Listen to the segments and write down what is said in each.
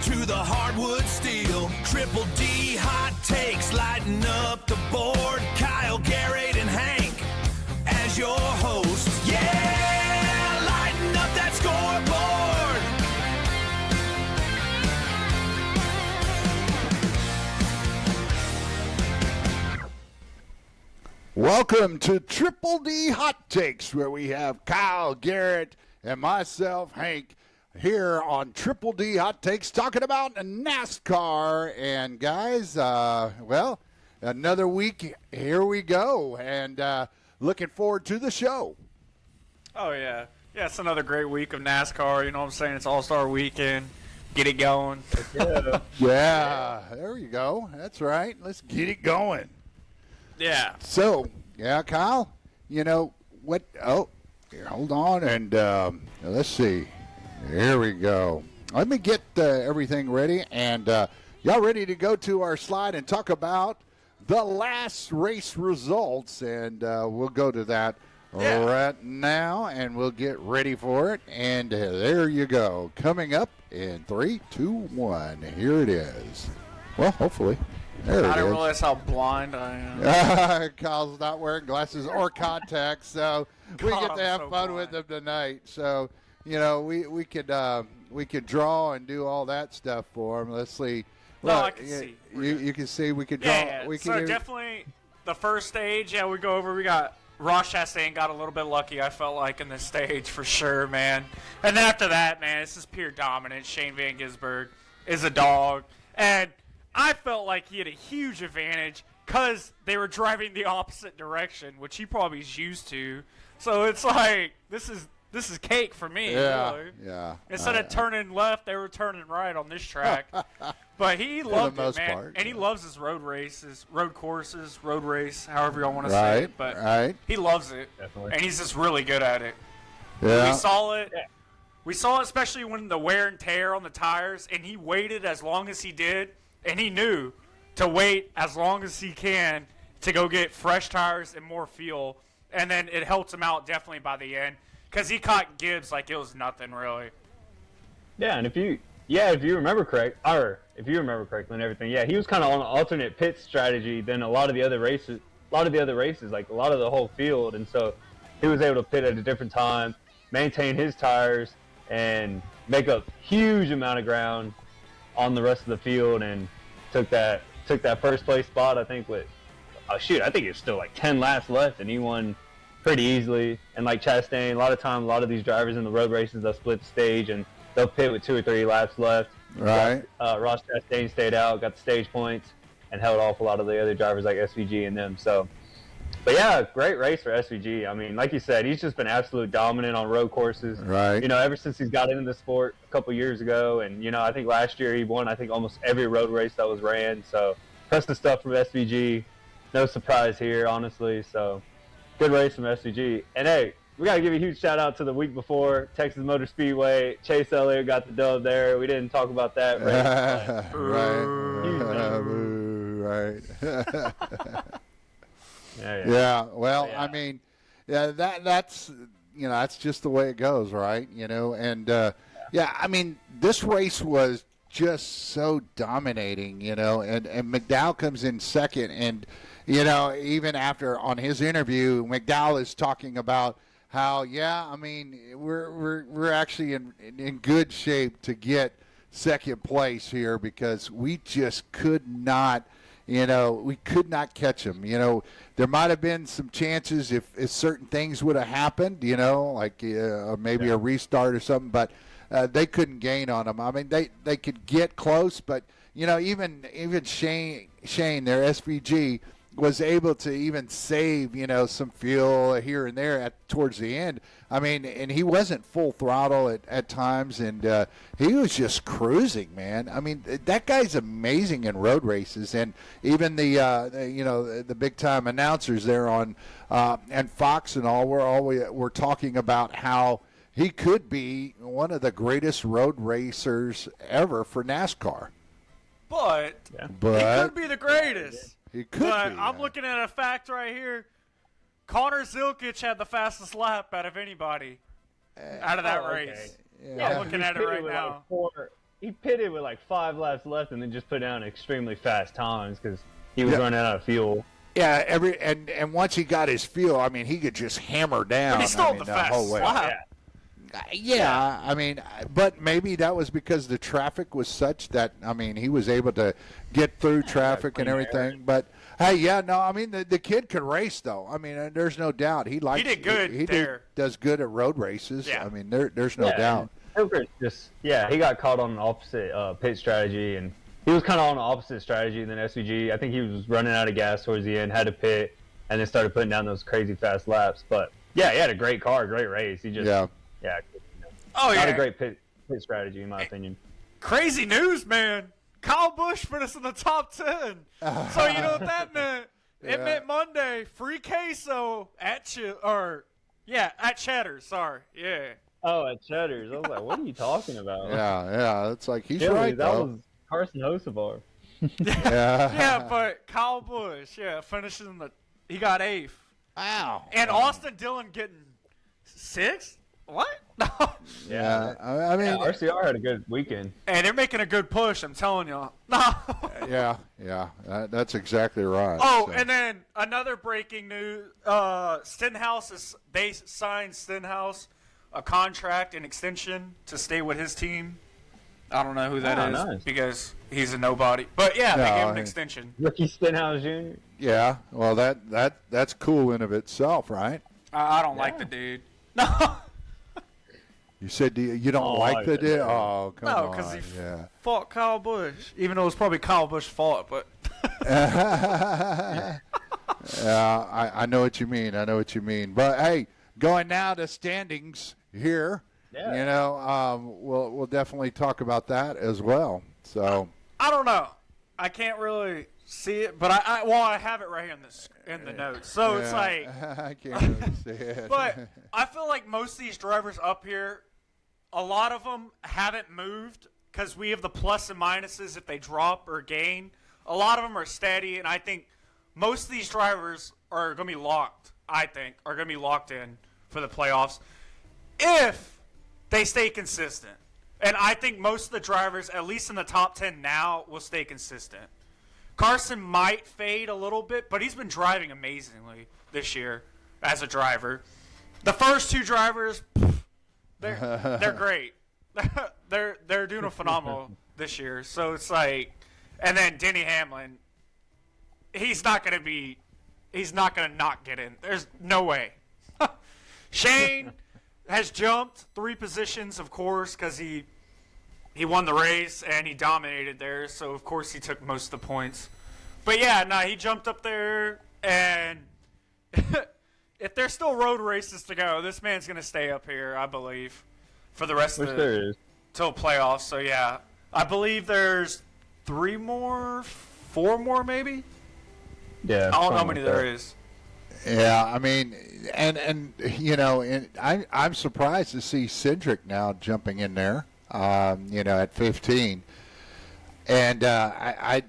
to the hardwood steel. Triple D hot takes, lighten up the board. Kyle, Garrett, and Hank as your host. Yeah, lighten up that scoreboard. Welcome to Triple D Hot Takes, where we have Kyle, Garrett, and myself, Hank, here on Triple D Hot Takes, talking about NASCAR. And guys, well, another week, here we go, and looking forward to the show. Oh, yeah. Yeah, it's another great week of NASCAR. You know what I'm saying? It's All-Star Weekend. Get it going. Yeah, there you go. That's right. Let's get it going. Yeah. So, yeah, Kyle, you know what? Oh, here, hold on, and let's see. Here we go. Let me get everything ready, and y'all ready to go to our slide and talk about the last race results, and we'll go to that right now, and we'll get ready for it. And there you go. Coming up in 3, 2, 1. Here it is. Well, hopefully. There it is. I didn't realize how blind I am. Kyle's not wearing glasses or contacts, so we get to have fun with them tonight. So, you know, we could draw and do all that stuff for him. Let's see. No, I can see. You can see. We could draw. Yeah. We So definitely the first stage. Yeah, we go over. We got Ross Chastain got a little bit lucky. I felt like in this stage for sure, man. And then after that, man, it's just pure dominance. Shane Van Gisbergen is a dog, and I felt like he had a huge advantage because they were driving the opposite direction, which he probably is used to. So it's like this is cake for me. Yeah, really. yeah. Instead of turning left, they were turning right on this track. But he loved it, man. Part, and he loves his road races, road courses, road race, however y'all want to say it. But he loves it. Definitely. And he's just really good at it. Yeah. We saw it. Yeah. We saw it especially when the wear and tear on the tires, and he waited as long as he did, and he knew to wait as long as he can to go get fresh tires and more fuel. And then it helped him out definitely by the end. Because he caught Gibbs like it was nothing, really. Yeah, and if you remember correctly and everything, yeah, he was kind of on an alternate pit strategy than a lot of the other races, like a lot of the whole field, and so he was able to pit at a different time, maintain his tires, and make a huge amount of ground on the rest of the field, and took that first place spot. I think I think it's still like 10 laps left, and he won pretty easily. And like Chastain, a lot of these drivers in the road races, they'll split the stage and they'll pit with 2 or 3 laps left. Right. Ross Chastain stayed out, got the stage points, and held off a lot of the other drivers like SVG and them. So, but yeah, great race for SVG. I mean, like you said, he's just been absolute dominant on road courses. Right. You know, ever since he's got into the sport a couple years ago, and you know, I think last year he won almost every road race that was ran. So, impressive stuff from SVG. No surprise here, honestly. So, good race from SVG. And hey, we got to give a huge shout out to the week before, Texas Motor Speedway. Chase Elliott got the dub there. We didn't talk about that race. Right. Yeah. Well, yeah. I mean, yeah, that's just the way it goes, right? You know, and I mean, this race was just so dominating, you know, and McDowell comes in second, and you know, even after on his interview, McDowell is talking about how, I mean, we're actually in good shape to get second place here because we just could not, you know, we could not catch him. You know, there might have been some chances if certain things would have happened, you know, like maybe a restart or something, but they couldn't gain on him. I mean, they could get close, but you know, even Shane, their SVG, was able to even save, you know, some fuel here and there towards the end. I mean, and he wasn't full throttle at times, and he was just cruising, man. I mean, that guy's amazing in road races, and even the big time announcers there on and Fox and all, we're talking about how he could be one of the greatest road racers ever for NASCAR. But he could be the greatest. He could be. I'm looking at a fact right here. Connor Zilkich had the fastest lap out of anybody out of that race. Yeah. I'm looking at it right now. he pitted with like 5 laps left, and then just put down extremely fast times because he was running out of fuel. Yeah, and once he got his fuel, I mean, he could just hammer down. But he still I had mean, the fast whole way. lap. Yeah, I mean, but maybe that was because the traffic was such that, I mean, he was able to get through traffic and everything. But, hey, I mean, the kid could race, though. I mean, there's no doubt. He did good there. Does good at road races. Yeah. I mean, there's no doubt. He got caught on an opposite pit strategy, and he was kind of on the opposite strategy than SVG. I think he was running out of gas towards the end, had to pit, and then started putting down those crazy fast laps. But, yeah, he had a great car, great race. He just, not a great pit strategy, in my opinion. Crazy news, man. Kyle Busch put us in the top 10. So you know what that meant? It meant Monday, free queso at Cheddar's. Sorry, yeah. Oh, at Cheddar's. I was like, what are you talking about? Yeah, it's like he's Really, right, that though. was Carson Hocevar. Yeah, but Kyle Busch, finishes he got 8th. Wow. And Austin Dillon getting 6th? What? Yeah, I mean, RCR had a good weekend. Hey, they're making a good push, I'm telling you. yeah, that's exactly right. Oh, so. and then another breaking news: they signed Stenhouse a contract, an extension to stay with his team. I don't know who that is nice. Because he's a nobody. But yeah, they gave him an extension. Ricky Stenhouse Jr. Yeah, well, that's cool in of itself, right? I don't like the dude. No. You said you don't like the dude? Oh, come on. No, because he fought Kyle Busch, even though it was probably Kyle Busch's fault. But yeah, I know what you mean. But hey, going now to standings here. Yeah. We'll definitely talk about that as well. So I don't know. I can't really see it, but I have it right here in the notes. So it's like I can't really see it. But I feel like most of these drivers up here, a lot of them haven't moved because we have the plus and minuses if they drop or gain. A lot of them are steady, and I think most of these drivers are going to be locked. Are going to be locked in for the playoffs if they stay consistent. And I think most of the drivers, at least in the top 10 now, will stay consistent. Carson might fade a little bit, but he's been driving amazingly this year as a driver. The first 2 drivers, they're great. they're doing a phenomenal this year. So it's like, and then Denny Hamlin, he's not going to not get in. There's no way. Shane has jumped 3 positions, of course, because he won the race and he dominated there. So of course he took most of the points. But yeah, he jumped up there, and if there's still road races to go, this man's going to stay up here, I believe, for the rest of the till playoffs. So yeah, I believe there's 4 more maybe. Yeah, I don't know how many there is. Yeah, I mean, and I'm surprised to see Cedric now jumping in there, at 15. And I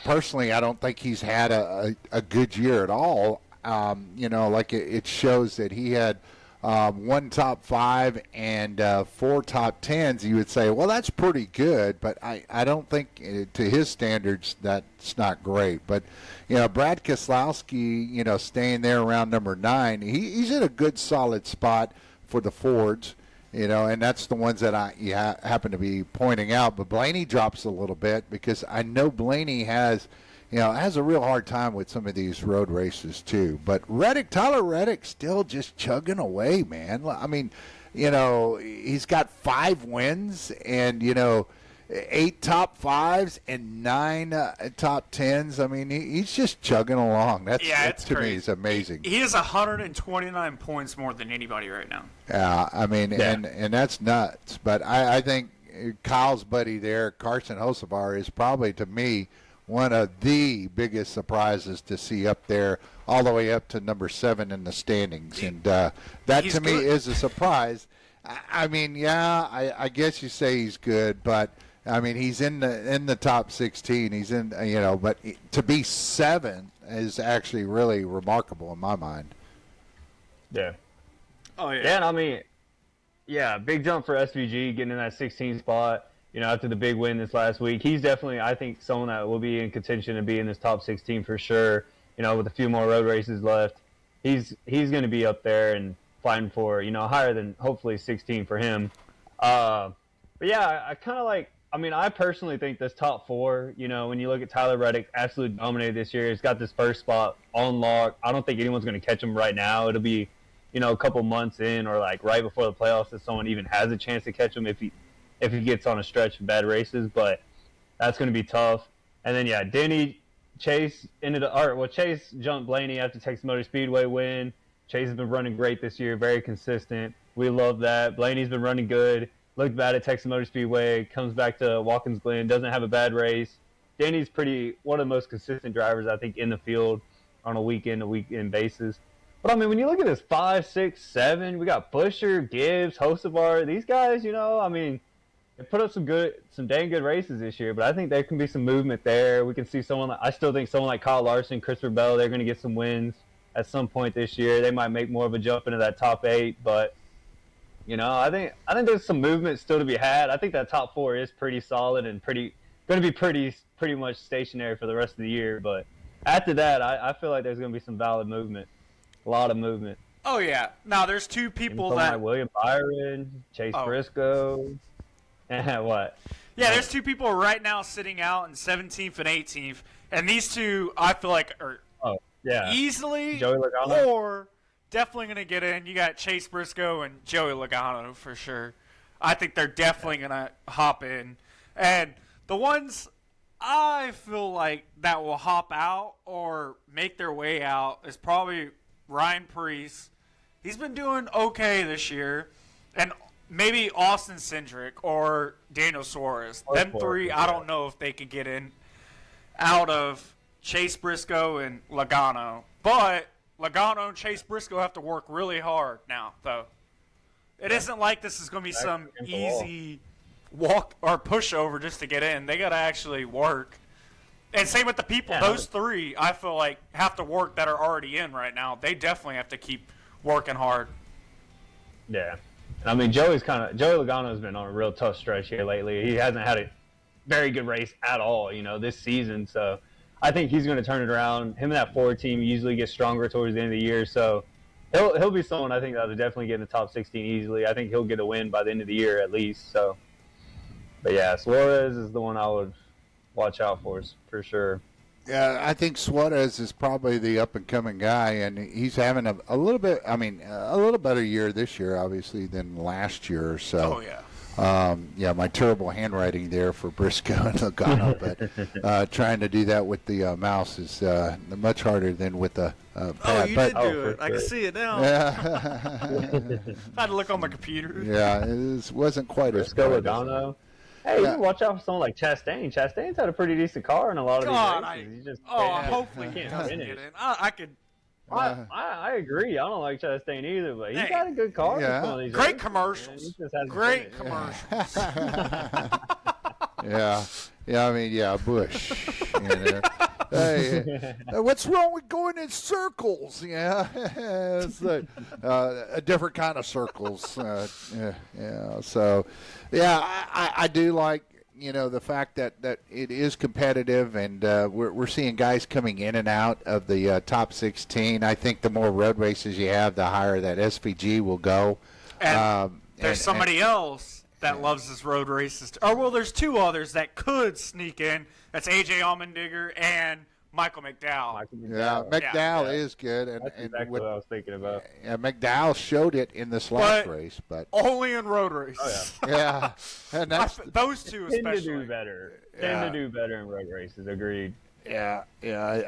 personally, I don't think he's had a good year at all. Like it shows that he had 1 top 5 and 4 top 10s. You would say, well, that's pretty good, but I don't think to his standards that's not great. But Brad Keselowski, staying there around number 9, he's in a good solid spot for the Fords. And that's the ones that I happen to be pointing out. But Blaney drops a little bit because I know Blaney has a real hard time with some of these road races too. But Tyler Reddick still just chugging away, man. I mean, he's got 5 wins and, 8 top 5s and 9 top 10s. I mean, he's just chugging along. That's to me is amazing. He has 129 points more than anybody right now. Yeah, I mean, and that's nuts. But I think Kyle's buddy there, Carson Hocevar, is probably, to me, one of the biggest surprises to see up there, all the way up to number 7 in the standings. And that, to me, is a surprise. I mean, I guess you say he's good, but I mean, he's in the top 16. He's in, but to be 7 is actually really remarkable in my mind. Yeah. Oh yeah. Yeah, and I mean, big jump for SVG getting in that 16 spot. after the big win this last week. He's definitely, I think, someone that will be in contention to be in this top 16 for sure. With a few more road races left, he's going to be up there and fighting for, higher than hopefully 16 for him. But yeah, I kind of like, I personally think this top 4, when you look at Tyler Reddick, absolutely dominated this year. He's got this first spot on lock. I don't think anyone's going to catch him right now. It'll be, a couple months in or like right before the playoffs that someone even has a chance to catch him if he gets on a stretch of bad races. But that's going to be tough. And then, yeah, Chase jumped Blaney after Texas Motor Speedway win. Chase has been running great this year, very consistent. We love that. Blaney's been running good. Looked bad at Texas Motor Speedway, comes back to Watkins Glen, doesn't have a bad race. Danny's one of the most consistent drivers, I think, in the field on a weekend basis. But, when you look at this 5, 6, 7, we got Busher, Gibbs, Hocevar. These guys, they put up some dang good races this year, but I think there can be some movement there. We can see I still think someone like Kyle Larson, Christopher Bell, they're going to get some wins at some point this year. They might make more of a jump into that top 8, but I think there's some movement still to be had. I think that top 4 is pretty solid and going to be pretty much stationary for the rest of the year. But after that, I feel like there's going to be some valid movement, a lot of movement. Oh yeah. Now there's two people that like William Byron, Chase Briscoe. What? Yeah, there's two people right now sitting out in 17th and 18th, and these two I feel like are easily Joey Logano. or definitely going to get in. You got Chase Briscoe and Joey Logano for sure. I think they're definitely going to hop in. And the ones I feel like that will hop out or make their way out is probably Ryan Preece. He's been doing okay this year. And maybe Austin Cindric or Daniel Suarez. Them three, I don't know if they could get in out of Chase Briscoe and Logano. But Logano and Chase Briscoe have to work really hard now, though. It isn't like this is going to be some easy walk or pushover just to get in. They got to actually work. And same with the people. Those three, I feel like, have to work that are already in right now. They definitely have to keep working hard. Yeah. Joey Logano's been on a real tough stretch here lately. He hasn't had a very good race at all, this season. So I think he's going to turn it around. Him and that forward team usually get stronger towards the end of the year. So he'll be someone I think that will definitely get in the top 16 easily. I think he'll get a win by the end of the year at least. So, but yeah, Suarez is the one I would watch out for sure. Yeah, I think Suarez is probably the up-and-coming guy, and he's having a little bit, a little better year this year, obviously, than last year. So, my terrible handwriting there for Briscoe and Logano, but trying to do that with the mouse is much harder than with the pad. Oh, you did do it. I can see it now. Yeah. I had to look on my computer. Yeah, it wasn't quite Briscoe, as Logano. Hey, you can watch out for someone like Chastain. Chastain's had a pretty decent car in a lot of these races. He just hopefully he can't doesn't finish. get in. I could. I agree. I don't like Chastain either, but he's got a good car. Yeah. For some of these Great races. commercials. Great commercials. Bush. Hey, what's wrong with going in circles? Yeah, it's a different kind of circles. So, I do like the fact that it is competitive, and we're seeing guys coming in and out of the top 16. I think the more road races you have, the higher that SVG will go. And there's somebody else that loves his road races. There's two others that could sneak in. That's AJ Allmendinger and Michael McDowell. McDowell is good. That's exactly what I was thinking about. McDowell showed it in this last race, but only in road races. Oh, yeah. And that's those two especially. Tend to do better. Tend to do better in road races. Agreed. Yeah.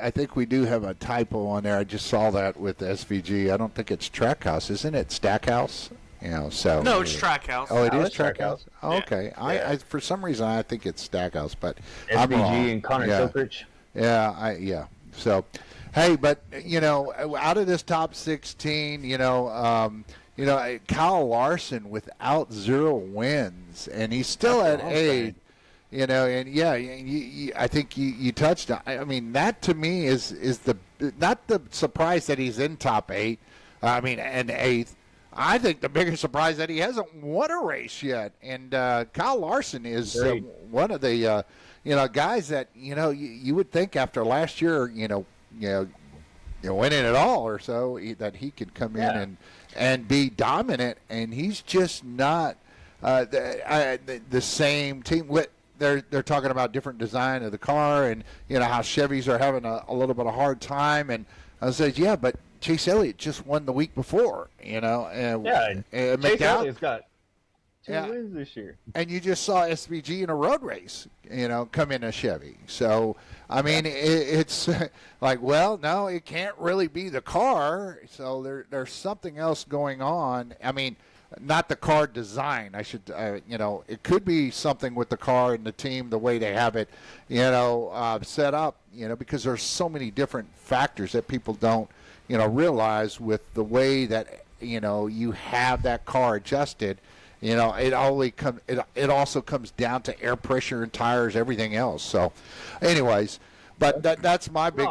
I think we do have a typo on there. I just saw that with SVG. I don't think it's Trackhouse, isn't it? Stackhouse. No, it's Trackhouse. Oh, it is Trackhouse. Trackhouse. Oh, okay. Yeah. I for some reason I think it's Stackhouse, but SVG and Connor Silkrich. Yeah. So, hey, but out of this top 16, Kyle Larson without 0 wins, and he's still at 8. I think you touched on. I mean, that to me is the not the surprise that he's in top 8. And 8th. I think the biggest surprise that he hasn't won a race yet. And Kyle Larson is one of the guys that you would think after last year, winning it all or so, that he could come in and be dominant. And he's just not the same team. They're talking about different design of the car, and how Chevys are having a little bit of hard time. And I said, yeah, but Chase Elliott just won the week before, and Chase Elliott's got 2 wins this year. And you just saw SVG in a road race, come in a Chevy. So, I mean, it's like, well, no, it can't really be the car. So there's something else going on. I mean, not the car design. It could be something with the car and the team, the way they have it, set up, because there's so many different factors that people don't, realize with the way that, you have that car adjusted. It also comes down to air pressure and tires, everything else. So, anyways, but that's my big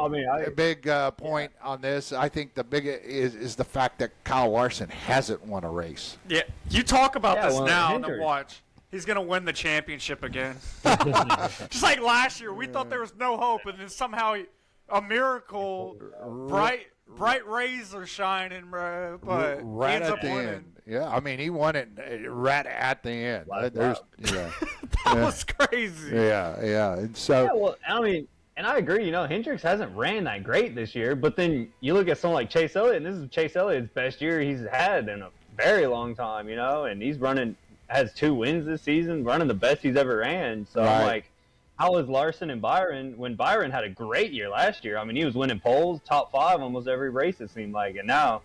point on this. I think the big is the fact that Kyle Larson hasn't won a race. Yeah, you talk about this now and then watch. He's going to win the championship again. Just like last year, we thought there was no hope, and then somehow a miracle, bright rays are shining, bro, but right he ends at up the winning. end. Yeah, I mean, he won it right at the end. That was crazy. Yeah. And so, well, I mean, and I agree. Hendricks hasn't ran that great this year. But then you look at someone like Chase Elliott, and this is Chase Elliott's best year he's had in a very long time. And he's has 2 wins this season, running the best he's ever ran. So I'm like, how is Larson and Byron when Byron had a great year last year? I mean, he was winning poles, top 5 almost every race it seemed like, and now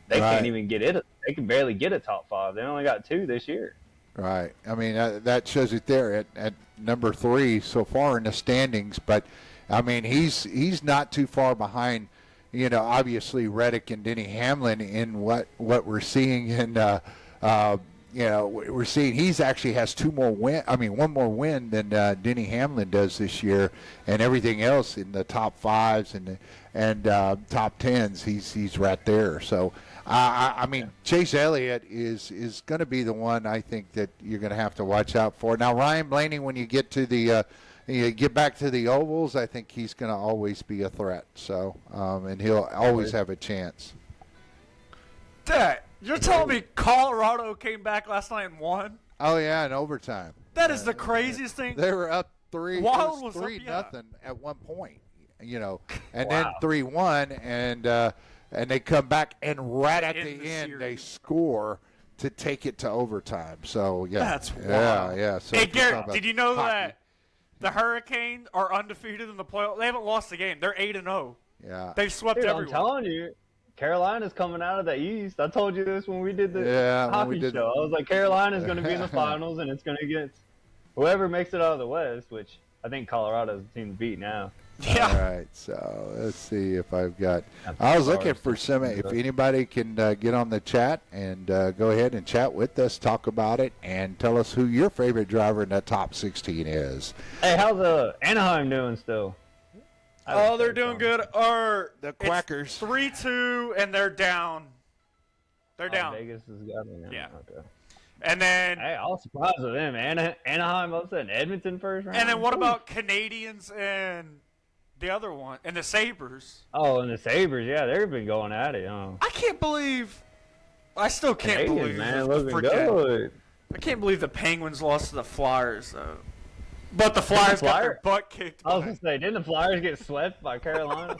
they can't even get it. They can barely get a top 5. They only got 2 this year. Right. I mean, that shows it there at number 3 so far in the standings. But I mean, he's not too far behind. Obviously Reddick and Denny Hamlin in what we're seeing in. We're seeing he's actually has 2 more one more win than Denny Hamlin does this year, and everything else in the top 5s and top 10s, he's right there. So, I mean, Chase Elliott is going to be the one I think that you're going to have to watch out for. Now, Ryan Blaney, when you get to you get back to the ovals, I think he's going to always be a threat. So, and he'll always have a chance. Dad, you're telling me Colorado came back last night and won? Oh yeah, in overtime. That is the craziest thing. They were up 3 Wild nothing at one point, and then Wow. 3-1, and they come back, and right at the end series. they score to take it to overtime. So yeah, That's wild. yeah. So Hey, if you're Garrett, talking did you about know hockey, that the Hurricanes are undefeated in the playoffs? They haven't lost a game. They're 8-0. Yeah, They've swept Dude, I'm everyone. telling you, Carolina's coming out of the East. I told you this when we did the when hockey we did- show. I was like, Carolina's going to be in the finals, and it's going to get whoever makes it out of the West, which I think Colorado's the team to beat now. Yeah. All right, so let's see if I've got. I was looking for some. If anybody can get on the chat and go ahead and chat with us, talk about it, and tell us who your favorite driver in that top 16 is. Hey, how's Anaheim doing still? Oh, they're doing good. The Quackers. 3-2, and they're down. They're down. Vegas has got them. Yeah. Okay. And then Hey, I was surprised with them. Anaheim upset Edmonton first round. and then what about Canadians and the other one and the Sabres? Oh, and the Sabres, yeah, they've been going at it. I can't believe. I still can't Canadians, believe man, the looking freaking- good. I can't believe the Penguins lost to the Flyers though. But the Flyers got their butt kicked. I was by- gonna say, didn't the Flyers get swept by Carolina?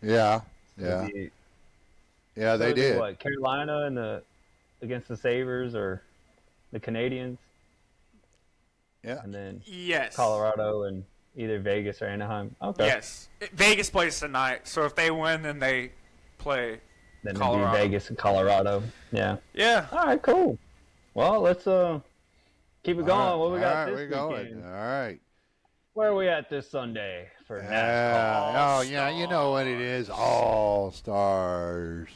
Yeah, So they did. What, Carolina and against the Sabres or the Canadians, Yeah, and then Yes. Colorado and either Vegas or Anaheim. Okay. Yes. Vegas plays tonight, so if they win, then they play. Then it'd Colorado. be Vegas and Colorado. Yeah. Yeah. All right. Cool. Well, let's keep it going. What we got All right, this we're weekend? going. All right. Where are we at this Sunday for NASCAR? Yeah. Oh, yeah. You know what it is. All Stars.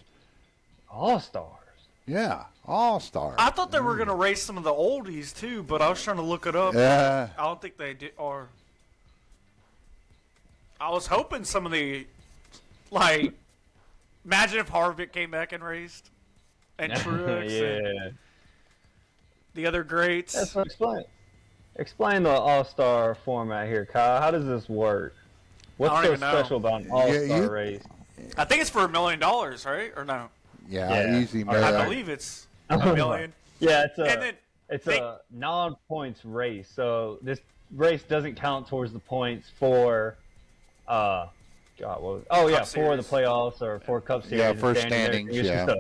All Stars. Yeah, All Stars. I thought they were gonna race some of the oldies too, but I was trying to look it up. Yeah. I don't think they did. Or I was hoping some of the, like, imagine if Harvick came back and raced. and Truex and Yeah. the other greats. That's what explain the All-Star format here, Kyle. How does this work? What's don't so even know. special about an All-Star you- race? I think it's for $1 million, right? Or no? Yeah, easy. All right. I man. believe it's $1 million. Yeah, And then it's they- a non-points race, so this race doesn't count towards the points for, God, what was? Oh yeah, Cup for the Series. playoffs or for Cup Series. Yeah, and for standings. standings,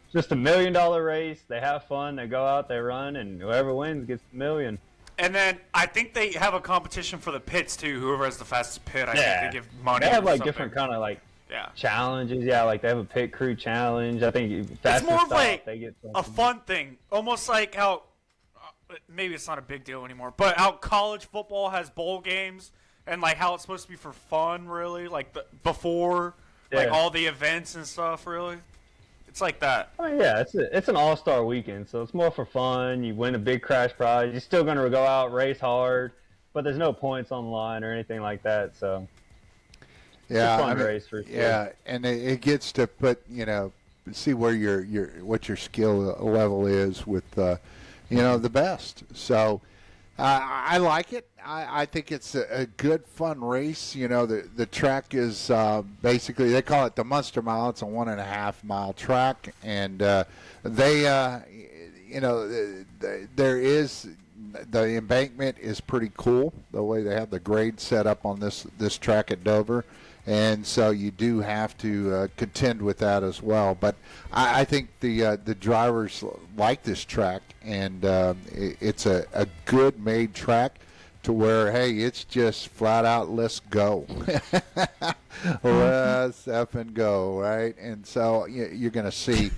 It's just a $1 million race. They have fun. They go out, they run, and whoever wins gets the million. And then I think they have a competition for the pits too. Whoever has the fastest pit, I think they give money. They have or like something. different kind of like Yeah. challenges. Yeah, like they have a pit crew challenge. I think fastest more of stop, like they get a something. fun thing, almost like how maybe it's not a big deal anymore, but how college football has bowl games and like how it's supposed to be for fun, really, like before like Yeah. all the events and stuff. Really, it's like that. I mean, yeah, it's an all-star weekend, so it's more for fun. You win a big crash prize. You're still going to go out, race hard, but there's no points on the line or anything like that. So Yeah, it's a fun race for sure. Yeah, and it gets to put see where what your skill level is with the best. So I like it. I think it's a good fun race. The track is basically they call it the Munster Mile. It's a 1.5 mile track, and there is. The embankment is pretty cool, the way they have the grade set up on this track at Dover. And so you do have to contend with that as well. But I think the drivers like this track, and it's a good made track to where, hey, it's just flat out, let's go. Let's effing go, right? And so you're going to see.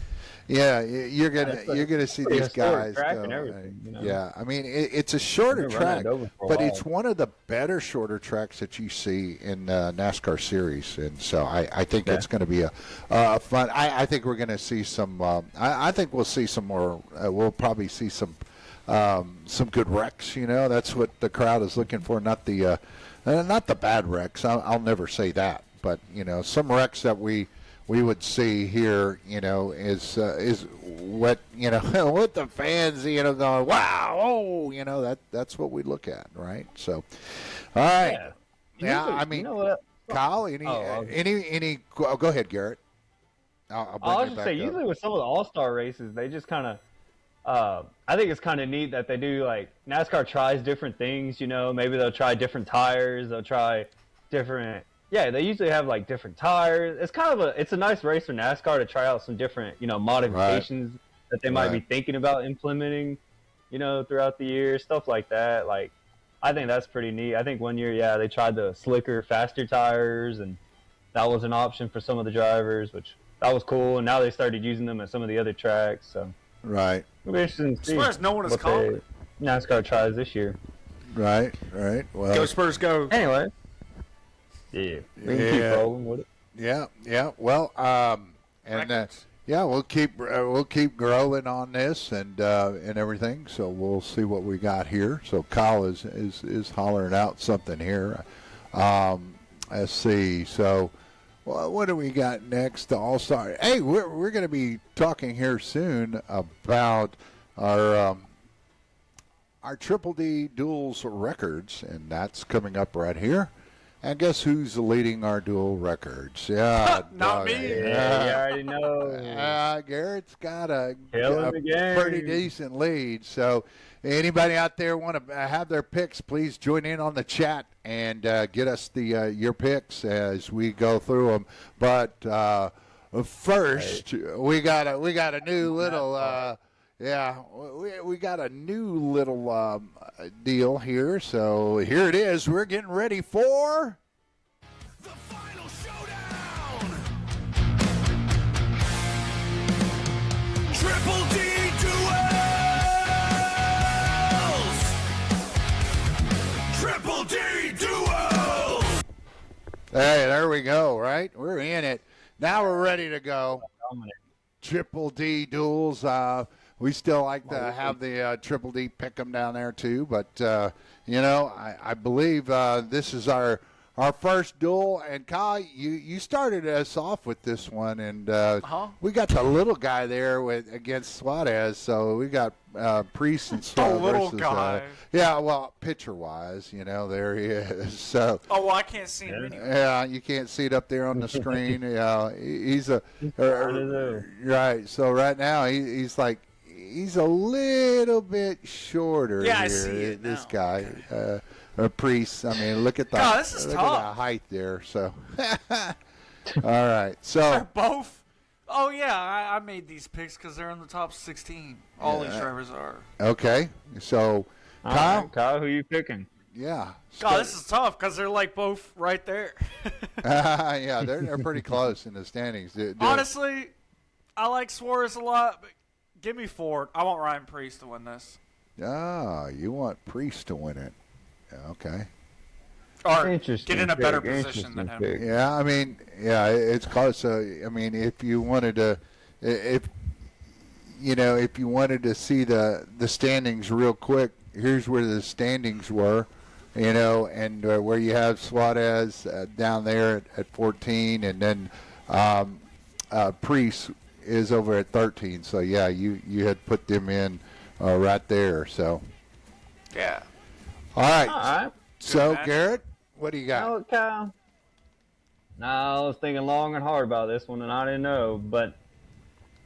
Yeah, you're gonna see these guys track go. and everything, Yeah, I mean it's a shorter I've been running track, it over for a but while. it's one of the better shorter tracks that you see in NASCAR series, and so I think it's going to be a fun. I think we're going to see some. I think we'll see some more. We'll probably see some good wrecks. That's what the crowd is looking for. Not the bad wrecks. I'll never say that, but some wrecks that we would see here, is what what the fans, going, wow, oh, that's what we look at, right? So, all right, I mean, what? Kyle, go ahead, Garrett. I'll bring I was you just back say, up. usually with some of the all-star races, they just kind of, I think it's kind of neat that they do, like, NASCAR tries different things, maybe they'll try different tires, they'll try different, they usually have, like, different tires. It's kind of it's a nice race for NASCAR to try out some different, modifications that they might be thinking about implementing, throughout the year, stuff like that. Like, I think that's pretty neat. I think one year, they tried the slicker, faster tires, and that was an option for some of the drivers, which that was cool. And now they started using them at some of the other tracks. So Right. it'll be interesting to see Spurs, no one is what calling. NASCAR tries this year. Right. Well, Go Spurs, go! Anyway, we can keep rolling with it. Yeah. Well, and Records. we'll keep growing on this and everything. So we'll see what we got here. So Kyle is hollering out something here. Let's see. So, well, what do we got next? The All-Star. Hey, we're going to be talking here soon about our Triple D Duels records, and that's coming up right here. And guess who's leading our dual records? Yeah, Not me. Yeah, you already know. Garrett's got a Killing the game. pretty decent lead. So, anybody out there want to have their picks? Please join in on the chat and get us your picks as we go through them. But first, we got a new little. We got a new little deal here. So here it is. We're getting ready for The final showdown. Triple D duels. Triple D duels. Hey, there we go. Right, we're in it. Now we're ready to go. Triple D duels. We still like to have the Triple D pick 'em down there too, but I believe this is our our first duel. And Kyle, you started us off with this one, and we got the little guy there against Suarez. So we got Priest and Suarez. The little versus, guy. yeah, well, picture-wise, there he is. So. Oh, well, I can't see him anyway. Yeah, you can't see it up there on the screen. Yeah, he's right. So right now he's a little bit shorter. Yeah, here, I see it this now. guy, Priest. I mean, look at the God, this is look tough. at the height there. So, all right. So They're both. Oh yeah, I made these picks because they're in the top 16. All these drivers are. okay. So All Kyle, right, Kyle, who you picking? yeah. God, this is tough because they're like both right there. Yeah, they're pretty close in the standings. Honestly, I like Suarez a lot, but give me Ford. I want Ryan Priest to win this. You want Priest to win it? Okay. Or Interesting get in a better pick, position than him. interesting pick. Yeah, I mean, it's close. I mean, if you wanted to, if you wanted to see the standings real quick, here's where the standings were, and where you have Suarez down there at 14, and then Priest is over at 13. So yeah, you had put them in right there. So Yeah. all right. All right. So match. Garrett, what do you got? Oh, Kyle. No, I was thinking long and hard about this one, and I didn't know, but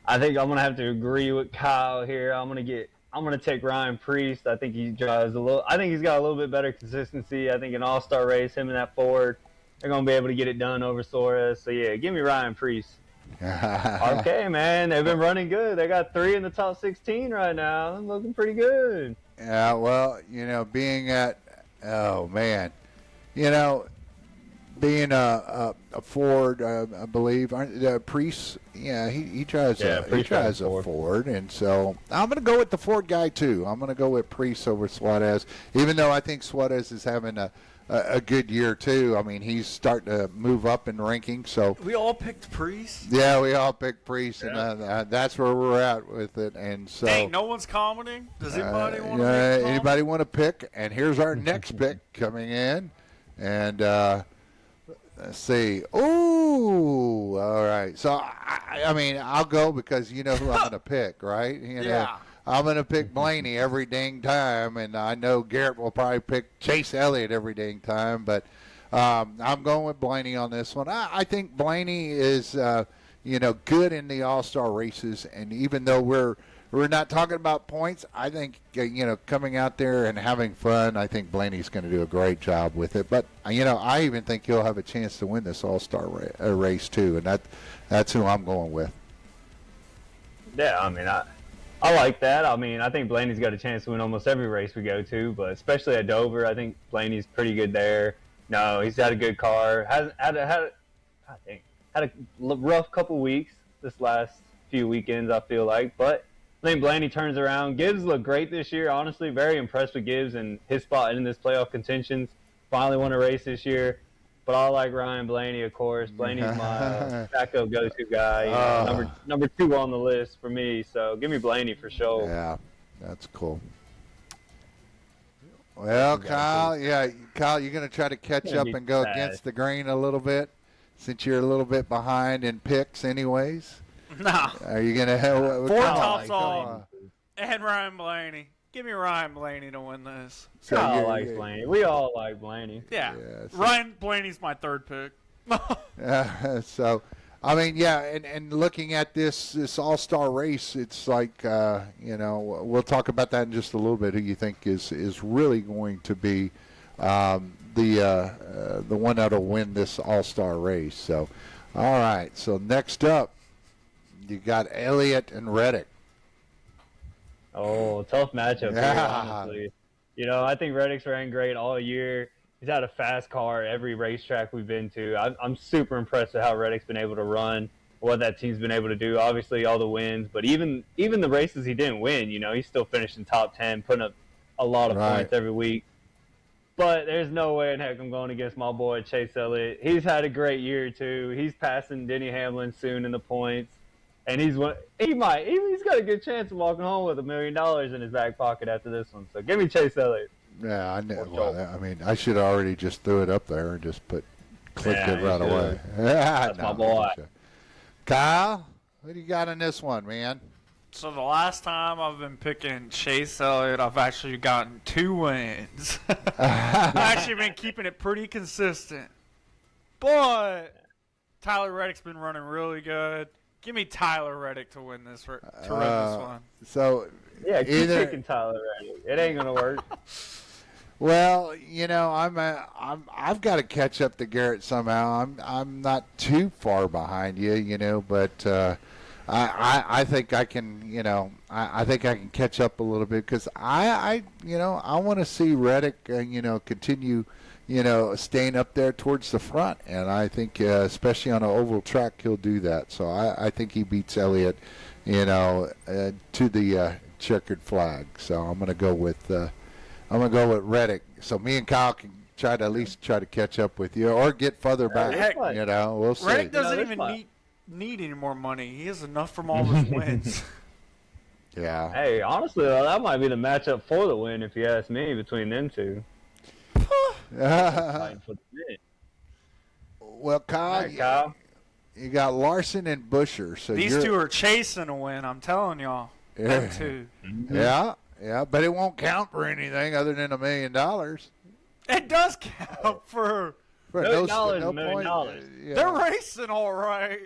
I think I'm gonna have to agree with Kyle here. I'm gonna take Ryan Priest. I think he drives I think he's got a little bit better consistency. I think an all-star race, him and that Ford, they're gonna be able to get it done over Suarez. So yeah, give me Ryan Priest. Okay, man, they've been running good. They got 3 in the top 16 right now. They're looking pretty good. Yeah, well, being at, oh man, being a Ford, I believe, Priest. Yeah, he drives a Ford, and so I'm going to go with the Ford guy too. I'm going to go with Priest over Suarez, even though I think Suarez is having a good year too. I mean, he's starting to move up in ranking. So We all picked Priest. yeah, we all picked Priest, and that's where we're at with it. And so, Dang, no one's commenting. Does anybody want to make a anybody want to pick? And here's our next pick coming in, and let's see. Ooh, all right. So I mean, I'll go because you know who I'm going to pick, right? Yeah. I'm going to pick Blaney every dang time, and I know Garrett will probably pick Chase Elliott every dang time, but I'm going with Blaney on this one. I think Blaney is, good in the All-Star races, and even though we're not talking about points, I think, coming out there and having fun, I think Blaney's going to do a great job with it. But, I even think he'll have a chance to win this All-Star race, too, and that's who I'm going with. Yeah, I mean, I like that. I mean, I think Blaney's got a chance to win almost every race we go to, but especially at Dover, I think Blaney's pretty good there. No, he's had a good car. Had a rough couple weeks this last few weekends, I feel like, but I think Blaney turns around. Gibbs looked great this year, honestly. Very impressed with Gibbs and his spot in this playoff contentions. Finally won a race this year. But I like Ryan Blaney, of course. Blaney's my backup go-to guy. Number 2 on the list for me. So give me Blaney for sure. Yeah, that's cool. Well, Kyle, you're going to try to catch up and go against the grain a little bit since you're a little bit behind in picks anyways? No. Are you going to have Ford tops all. And Ryan Blaney. Give me Ryan Blaney to win this. So Kyle likes Blaney. We all like Blaney. Yeah. so- Ryan Blaney's my 3rd pick. So, I mean, and looking at this all-star race, it's like, we'll talk about that in just a little bit. Who you think is really going to be the one that'll win this all-star race? So, all right. So next up, you got Elliott and Retake. Oh, tough matchup Yeah. here, honestly. I think Reddick's ran great all year. He's had a fast car every racetrack we've been to. I'm super impressed with how Reddick's been able to run, what that team's been able to do. Obviously, all the wins, but even the races he didn't win, he's still finishing top 10, putting up a lot of points every week. But there's no way in heck I'm going against my boy Chase Elliott. He's had a great year, too. He's passing Denny Hamlin soon in the points. And he's got a good chance of walking home with $1 million in his back pocket after this one. So give me Chase Elliott. Yeah, I know. Or Well, Joel. I mean, I should have already just threw it up there and just clicked Yeah, it right you away. should. That's my boy. Kyle, what do you got in this one, man? So the last time I've been picking Chase Elliott, I've actually gotten 2 wins. I've actually been keeping it pretty consistent. But Tyler Reddick's been running really good. Give me Tyler Reddick to win this win this one. So, Yeah, keep either picking Tyler Reddick. It ain't gonna work. well, I've got to catch up to Garrett somehow. I'm not too far behind you, but I think I can, I think I can catch up a little bit because I want to see Reddick, continue, staying up there towards the front, and I think especially on an oval track he'll do that. So I think he beats Elliott, to the checkered flag. So I'm gonna go with Reddick. So me and Kyle can try to at least try to catch up with you or get further back. Heck, We'll see. Reddick doesn't this even might- need any more money. He has enough from all his wins. Yeah. Hey, honestly, though, that might be the matchup for the win, if you ask me, between them two. Fighting for the win. Well, Kyle, All right, Kyle. you got Larson and Busher. So These two are chasing a win, I'm telling y'all. Them two. Yeah, but it won't count for anything other than $1 million. It does count for. For $1 million, no $1 million. point. Yeah. They're racing all right.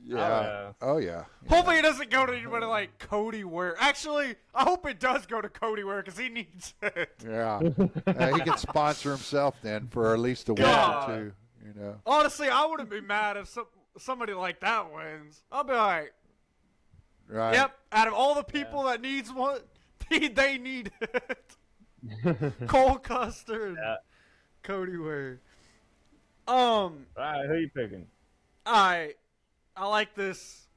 Yeah. Oh yeah. Hopefully it doesn't go to anybody like Cody Ware. Actually, I hope it does go to Cody Ware because he needs it. Yeah. He can sponsor himself then for at least a week or God. two. Honestly, I wouldn't be mad if somebody like that wins. I'll be like, Right. yep, out of all the people that needs one, they need it. Cole Custer and Cody Ware. All right, who you picking? I like this.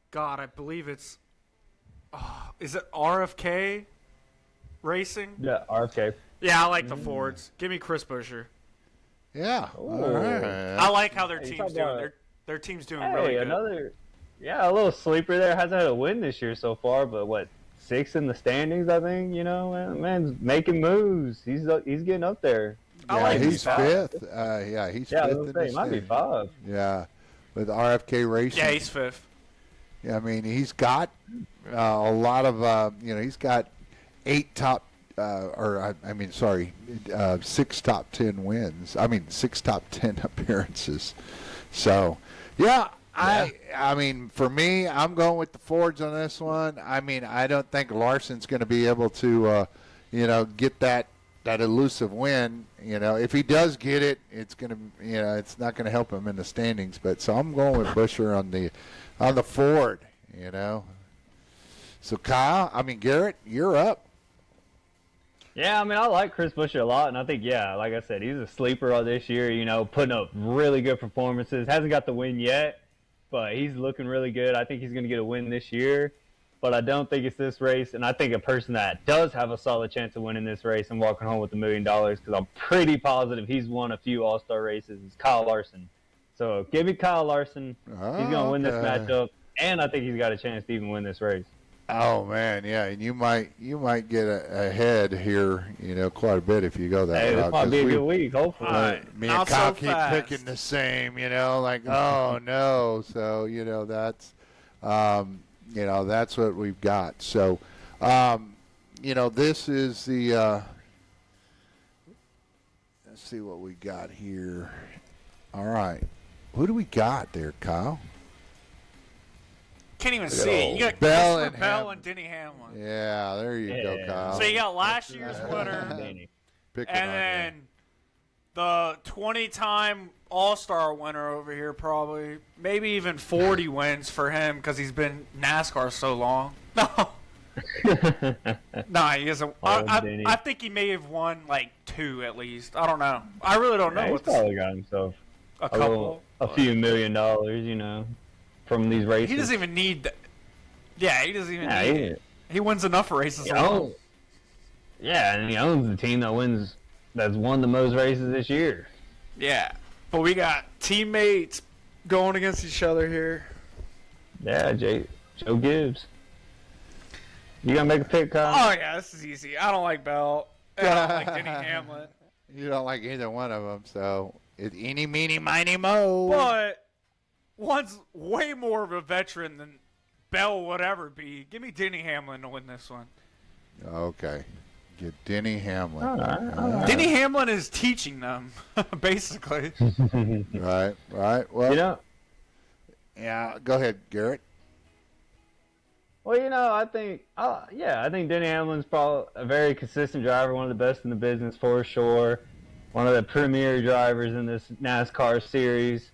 God, I believe it's. Is it RFK Racing? Yeah, RFK. Yeah, I like the Fords. Give me Chris Buescher. Yeah. Ooh. All right. I like how their Hey, you team's talking doing. about- Their team's doing Hey, really good. a little sleeper there. Hasn't had a win this year so far, but what, 6th in the standings, I think. Man's making moves. He's getting up there. I like he's these guys. fifth. He's Yeah, I fifth was in gonna the say, he might be standings. 5. Yeah, with RFK Racing. Yeah, he's fifth. Yeah, I mean, he's got a lot of, he's got 6 top 10 wins. 6 top 10 appearances. So, yeah, I mean, for me, I'm going with the Fords on this one. I mean, I don't think Larson's going to be able to, get that elusive win. If he does get it, it's going to, it's not going to help him in the standings. But so I'm going with Buescher on the Ford. So Garrett, you're up. Yeah, I like Chris Buescher a lot, and I think, like I said, he's a sleeper all this year, putting up really good performances. Hasn't got the win yet, but he's looking really good. I think he's going to get a win this year, but I don't think it's this race, and I think a person that does have a solid chance of winning this race and walking home with $1 million, because I'm pretty positive he's won a few All-Star races, is Kyle Larson. So give me Kyle Larson. He's going to win this matchup, and I think he's got a chance to even win this race. Oh man, yeah, and you might get ahead here, quite a bit if you go that Hey, route. this might be a good week, hopefully. Me and Not Kyle so keep fast. picking the same, like oh no, so that's, that's what we've got. So, this is the. Let's see what we got here. All right, who do we got there, Kyle? Can't even see it. You got Bell Christopher and Bell Hamlin. and Denny Hamlin. Yeah, there you go, Yeah. Kyle. So you got last year's winner, Danny. Picking and on you. then the 20-time All-Star winner over here, probably maybe even 40 wins for him because he's been NASCAR so long. No, he isn't. Denny. I think he may have won like 2 at least. I don't know. I really don't know Yeah, he's what probably got himself a a couple. few $1 million, from these races. He doesn't even need. Yeah, he doesn't even Yeah, need he- it. He wins enough races He alone. owns- Yeah, and he owns the team that's won the most races this year. Yeah, but we got teammates going against each other here. Yeah, Joe Gibbs. You gonna make a pick, Kyle? Oh yeah, this is easy. I don't like Bell. I don't like Denny Hamlin. You don't like either one of them, so it's eeny, meeny, miny, mo. But one's way more of a veteran than Bell would ever be. Give me Denny Hamlin to win this one. Okay. Get Denny Hamlin. All right. Denny Hamlin is teaching them, basically. Right. Well, yeah, go ahead, Garrett. Well, I think Denny Hamlin's probably a very consistent driver, one of the best in the business for sure, one of the premier drivers in this NASCAR series.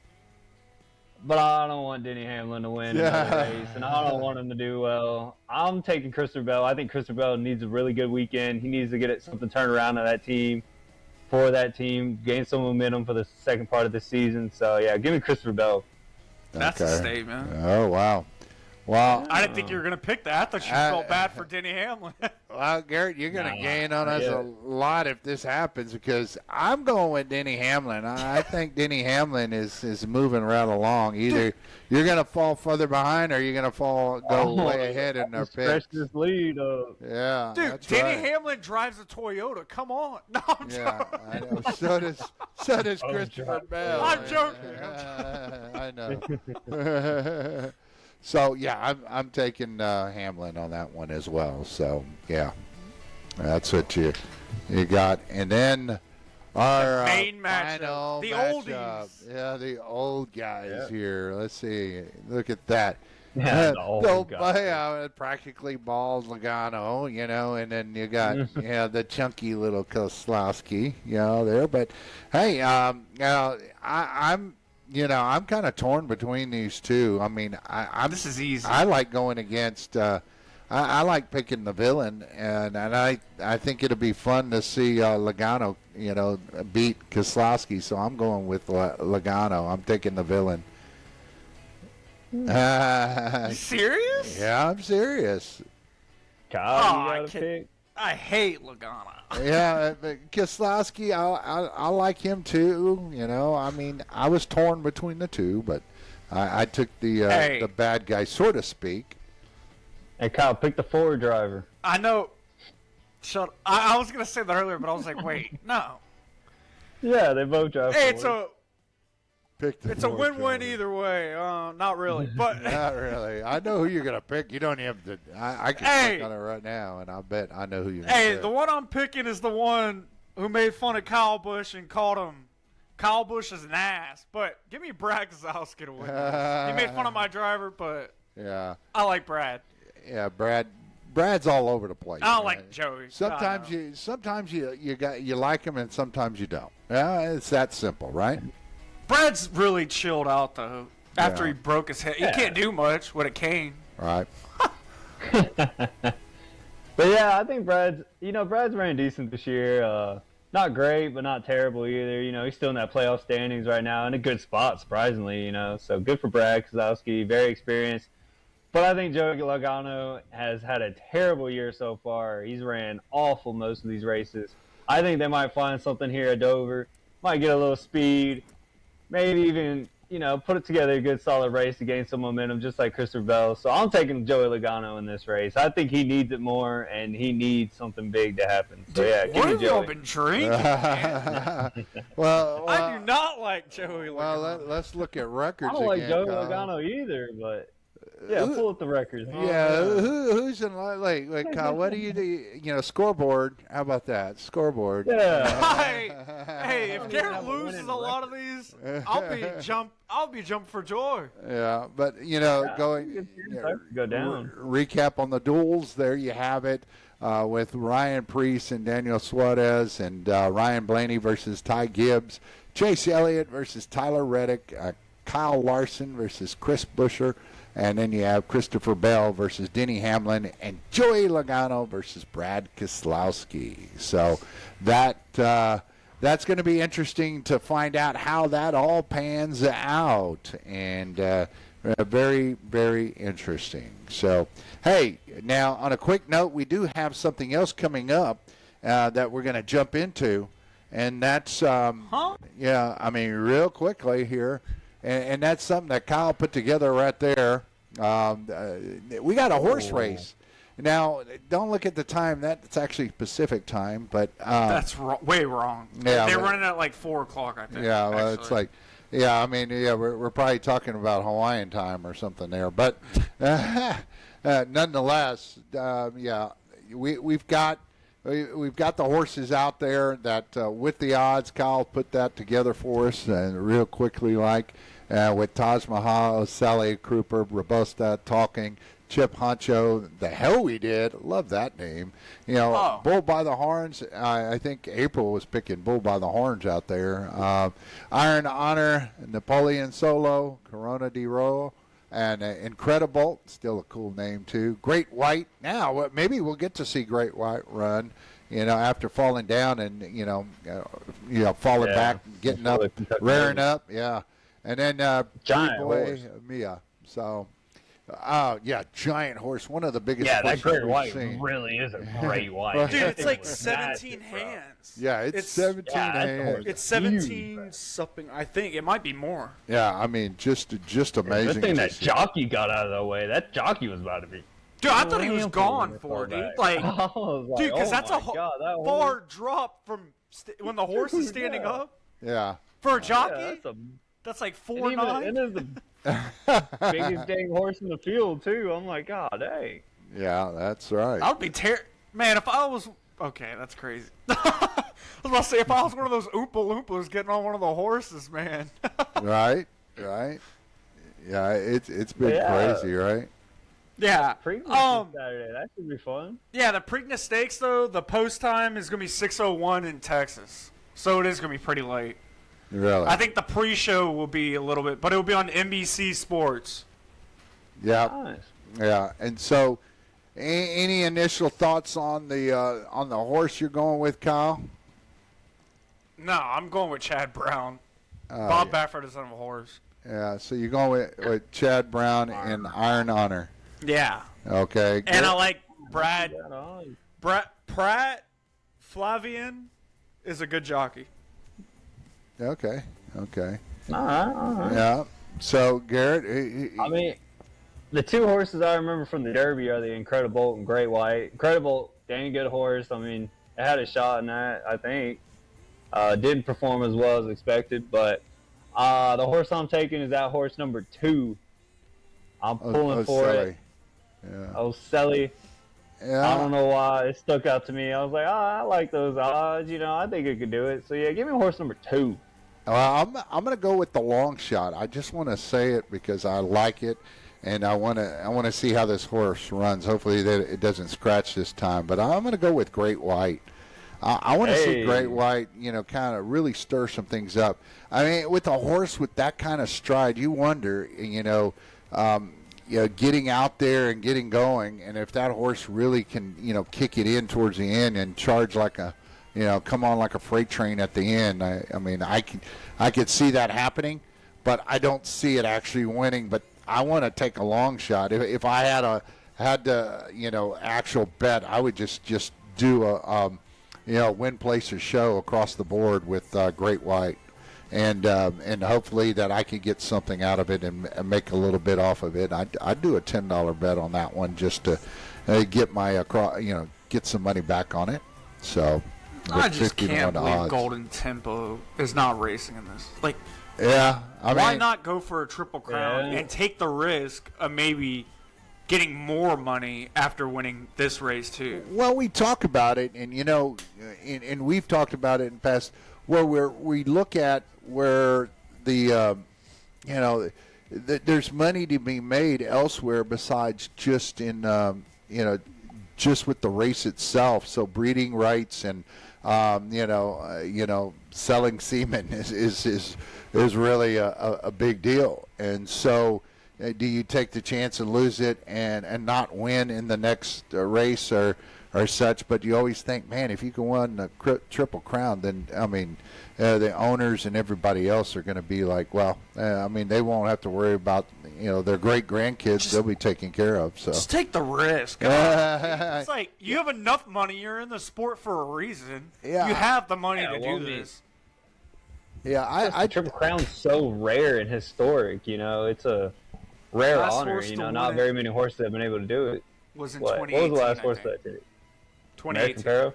But I don't want Denny Hamlin to win another race, and I don't want him to do well. I'm taking Christopher Bell. I think Christopher Bell needs a really good weekend. He needs to get something turned around to that team, gain some momentum for the second part of the season. So, yeah, give me Christopher Bell. That's a statement. Oh, wow. Well, I didn't think you were going to pick that. I thought you felt bad for Denny Hamlin. Well, Garrett, you're going to gain on us a lot if this happens because I'm going with Denny Hamlin. I think Denny Hamlin is moving right along. Either you're going to fall further behind or you're going to go way ahead in their picks. Stretch this lead up. Yeah, dude, that's Denny right. Hamlin drives a Toyota. Come on. No, I'm joking. I know. So does Christopher Bell. I'm joking. I know. So yeah, I'm taking Hamlin on that one as well. So yeah, that's what you got. And then our main final matchup, the matchup. oldies. Yeah, the old guys here. Let's see. Look at that. Yeah, the old guys. Yeah, practically bald Logano, and then you got the chunky little Keselowski, there. But hey, I'm kind of torn between these two. I mean, This is easy. I like going against. I like picking the villain, and I think it'll be fun to see Logano, beat Keselowski. So I'm going with Logano. I'm taking the villain. You serious? Yeah, I'm serious. Kyle, you got to pick. I hate Logano. Yeah, but Keselowski, I like him too. I mean, I was torn between the two, but I took the bad guy, so to speak. Hey, Kyle, pick the Ford driver. I know. I was gonna say that earlier, but I was like, wait, no. Yeah, they both drive Ford. It's a win-win either way. Not really, but not really. I know who you're gonna pick. You don't have to. I can click on it right now, and I bet I know who you're gonna pick. The one I'm picking is the one who made fun of Kyle Busch and called him Kyle Busch is an ass. But give me Brad Keselowski to win this. He made fun of my driver, but yeah, I like Brad. Yeah, Brad's all over the place. I don't like Joey. Sometimes you like him, and sometimes you don't. Yeah, it's that simple, right? Brad's really chilled out though. After he broke his head, he can't do much with a cane. Right. But yeah, I think Brad's ran decent this year. Not great, but not terrible either. He's still in that playoff standings right now in a good spot, surprisingly. So good for Brad Keselowski, very experienced. But I think Joey Logano has had a terrible year so far. He's ran awful most of these races. I think they might find something here at Dover. Might get a little speed. Maybe even, put it together a good solid race to gain some momentum, just like Christopher Bell. So I'm taking Joey Logano in this race. I think he needs it more, and he needs something big to happen. So yeah, what have y'all been drinking? well, I do not like Joey Logano. Well, let's look at records. I don't like again, Joey Kyle. Logano either, but yeah, pull up the records. Yeah, who's in like Kyle? What do you do? Scoreboard. How about that? Scoreboard. Yeah. Hey, if Garrett loses a lot of these, I'll be jump for joy. Yeah, but going go down. Recap on the duels. There you have it. With Ryan Preece and Daniel Suarez, and Ryan Blaney versus Ty Gibbs, Chase Elliott versus Tyler Reddick, Kyle Larson versus Chris Buescher. And then you have Christopher Bell versus Denny Hamlin and Joey Logano versus Brad Keselowski. So that's going to be interesting to find out how that all pans out. And very, very interesting. So, hey, now on a quick note, we do have something else coming up that we're going to jump into. And that's, real quickly here. And that's something that Kyle put together right there. We got a horse race. Now, don't look at the time. That's actually Pacific time, but That's way wrong. Yeah, they're but- running at like 4 o'clock, I think. yeah, well, it's actually. like, yeah, I mean, yeah, we're probably talking about Hawaiian time or something there, but nonetheless, yeah, we've got the horses out there that with the odds. Kyle put that together for us real quickly, like with Taj Mahal, Sally Kruper, Robusta talking. Chip Honcho, the hell we did. Love that name. You know, Oh. Bull by the Horns. I think April was picking Bull by the Horns out there. Iron Honor, Napoleon Solo, Corona de Royal, and Incredible. Still a cool name, too. Great White. Now, maybe we'll get to see Great White run, you know, after falling down and, falling back, getting up, rearing up. Yeah. And then Giant Boy horse. Mia. So. Yeah, giant horse. One of the biggest Yeah, that horses great we've white seen. really is a great white. Dude, it's like Massive, 17 bro. hands. Yeah, it's 17 yeah, that's a hands. horse. It's 17 something. I think it might be more. Yeah, I mean, just amazing. Good thing that to see. jockey got out of the way. That jockey was about to be. Dude, I thought he was Ramping gone when for it it, dude. fell Like, back. I was like, dude, because oh that's my a God, that horse- far drop from when the horse is standing Yeah. up Yeah, for a jockey. Yeah, that's a that's like and 4'9". it is the biggest dang horse in the field too. I'm like, God, hey. yeah, that's right. I would be man, if I was okay, that's crazy. I was about to say if I was one of those Oompa Loompas getting on one of the horses, man. Right. Yeah, it's been Yeah. crazy, right? Yeah. Preakness Saturday. That should be fun. Yeah, the Preakness Stakes though, the post time is gonna be 6:01 in Texas, so it is gonna be pretty late. Really. I think the pre-show will be a little bit, but it will be on NBC Sports. Yeah, Nice. yeah. And so, any initial thoughts on the horse you're going with, Kyle? No, I'm going with Chad Brown. Oh, Bob yeah. Baffert doesn't have a horse. Yeah, so you're going with Chad Brown and Iron Honor. Yeah, Okay. and I like Pratt Flavian is a good jockey. Okay. All right. Yeah. So Garrett, I mean, the two horses I remember from the Derby are the Incredible and Great White. Incredible, dang good horse. I mean, it had a shot in that, I think. Didn't perform as well as expected, but the horse I'm taking is that horse number 2. I'm pulling for it. Yeah. Oselli. Yeah. I don't know why it stuck out to me. I was like, I like those odds. You know, I think it could do it. So yeah, give me horse number 2. Well, I'm going to go with the long shot. I just want to say it because I like it, and I want to see how this horse runs. Hopefully that it doesn't scratch this time. But I'm going to go with Great White. I want to see Great White, kind of really stir some things up. I mean, with a horse with that kind of stride, you wonder, getting out there and getting going, and if that horse really can, kick it in towards the end and charge like a, come on like a freight train at the end. I could see that happening, but I don't see it actually winning. But I want to take a long shot. If I had to, actual bet, I would just do a, win, place, or show across the board with Great White. And hopefully that I could get something out of it and make a little bit off of it. I'd do a $10 bet on that one just to get my get some money back on it. So I just 50 to can't 1 believe odds. Golden Tempo is not racing in this. Like, Yeah, why not go for a Triple Crown Yeah. and take the risk of maybe getting more money after winning this race too? Well, we talk about it, and and we've talked about it in the past, where we look at where the there's money to be made elsewhere besides just in just with the race itself. So breeding rights and selling semen is really a big deal. And so, do you take the chance and lose it and not win in the next race or such? But you always think, man, if you can win the Triple Crown, then the owners and everybody else are going to be like, well, they won't have to worry about their great grandkids; they'll be taken care of. So Just take the risk. It's like you have enough money. You're in the sport for a reason. Yeah. You have the money Yeah, to well, do I mean- this. yeah, The Triple Crown's so rare and historic. It's a rare Last honor. horse to Not win it. very many horses have been able to do it. was in What 2018. was the last I horse think. that did it? 2018. Pharaoh?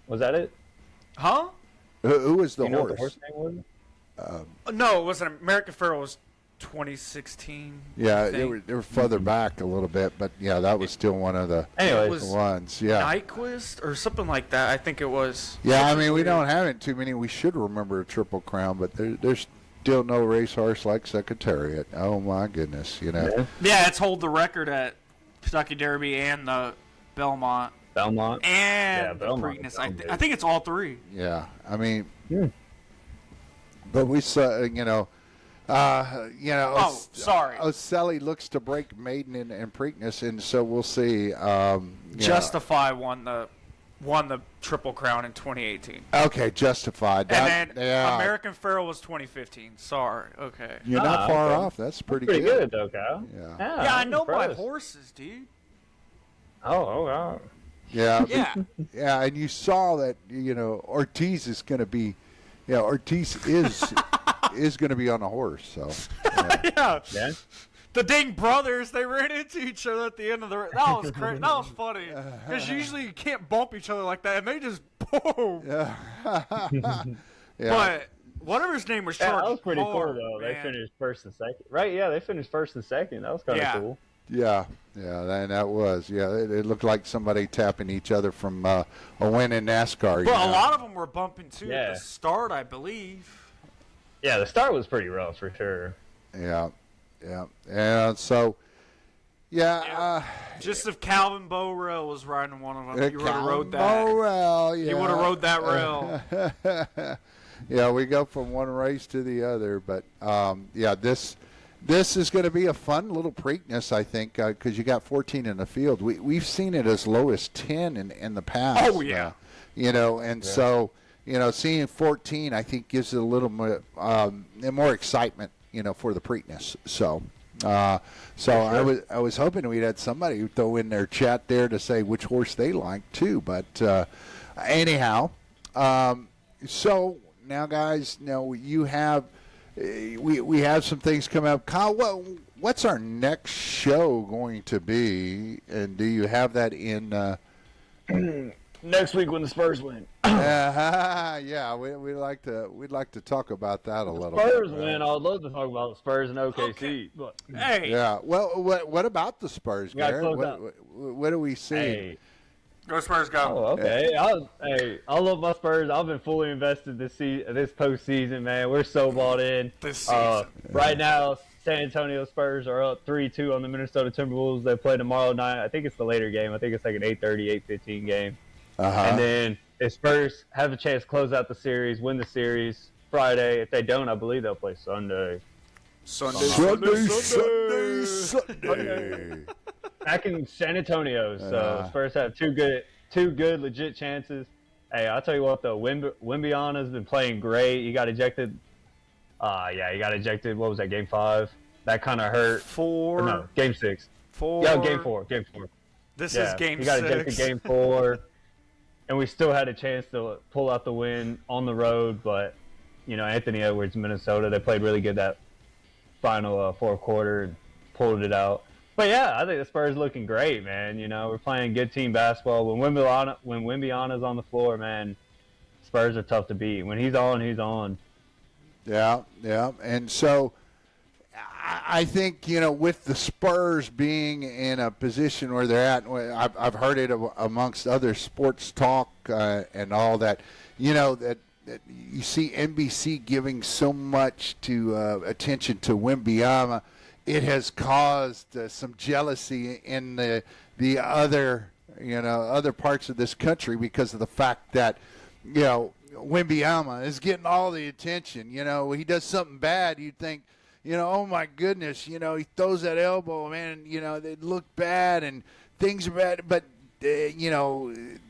Was that it? Huh? Who was the You know what horse? the horse name was? No, it wasn't. American Pharaoh was 2016. Yeah, I they think. were further back a little bit, but yeah, that was still one of the Anyways, ones. Yeah. Nyquist or something like that. I think it was. Yeah, I mean, we Weird. don't have it too many. We should remember a Triple Crown, but there's still no racehorse like Secretariat. Oh my goodness, you know. Yeah. Yeah, it's hold the record at Kentucky Derby and the Belmont Belmont. and the Belmont. Preakness. I think it's all three. Yeah, I mean, Hmm. but we saw, Oh, sorry. Oselli looks to break Maiden and Preakness, and so we'll see. Yeah. Justify won the Triple Crown in 2018. Okay, Justified. And then yeah, American Pharaoh was 2015. Sorry. Okay. you're not far okay. off. That's pretty Pretty good. good though, Kyle. Yeah. Yeah, I I'm know my impressed. horses, dude. Oh, wow. Yeah, Yeah. yeah, and you saw that Ortiz is going to be, Ortiz is going to be on a horse. So Yeah. Yeah. The dang brothers, they ran into each other at the end of the. That was crazy. That was funny. Because usually you can't bump each other like that, and they just boom. yeah, But whatever his name was, Yeah, charged that was pretty hard, cool though. man. They finished first and second. Right? Yeah, they finished first and second. That was kind of Yeah. cool. yeah, that was it looked like somebody tapping each other from a win in NASCAR. But a lot of them were bumping too Yeah. at the start, I believe. Yeah, the start was pretty rough for sure. Yeah, and so yeah. Just if Calvin Bowrell was riding one of them, you would have rode that. Morel, yeah. He would have rode that rail. Yeah, we go from one race to the other, but yeah, this is going to be a fun little Preakness, I think, because you got 14 in the field. We've seen it as low as 10 in the past. Oh, yeah. So seeing 14, I think, gives it a little more excitement, for the Preakness. So. Sure. I was hoping we'd had somebody throw in their chat there to say which horse they like too. But anyhow, so now guys, you have we have some things coming up. Kyle, what's our next show going to be? And do you have that in? Next week when the Spurs win. Yeah, we'd like to talk about that a little Spurs bit. win. I'd love to talk about the Spurs and OKC. Okay. But Hey, Yeah. Well, what about the Spurs, gotta Garrett? close out. What do we see? hey, go Spurs, go. oh, okay. I love my Spurs. I've been fully invested this postseason, man. We're so bought in. This season. Right now, San Antonio Spurs are up 3-2 on the Minnesota Timberwolves. They play tomorrow night. I think it's the later game. I think it's like an 8:30, 8:15 game. And then if Spurs have a chance to close out the series, win the series Friday. If they don't, I believe they'll play Sunday. Sunday. Back in San Antonio, so Spurs have two good legit chances. Hey, I'll tell you what though, Wembyana's been playing great. He got ejected. He got ejected. What was that? Game 5. That kind of hurt. Game 6. 4. Yeah, Game 4. This is game He got 6. ejected Game 4, and we still had a chance to pull out the win on the road. But Anthony Edwards, Minnesota, they played really good that final fourth quarter and pulled it out. But yeah, I think the Spurs looking great, man. We're playing good team basketball. When Wembyana's on the floor, man, Spurs are tough to beat. When he's on, he's on. Yeah, and so I think with the Spurs being in a position where they're at, I've heard it amongst other sports talk and all that. That you see NBC giving so much attention to Wembyana. It has caused some jealousy in the other parts of this country because of the fact that Wembyana is getting all the attention. He does something bad, you'd think, oh my goodness, he throws that elbow, man, they look bad and things are bad, but the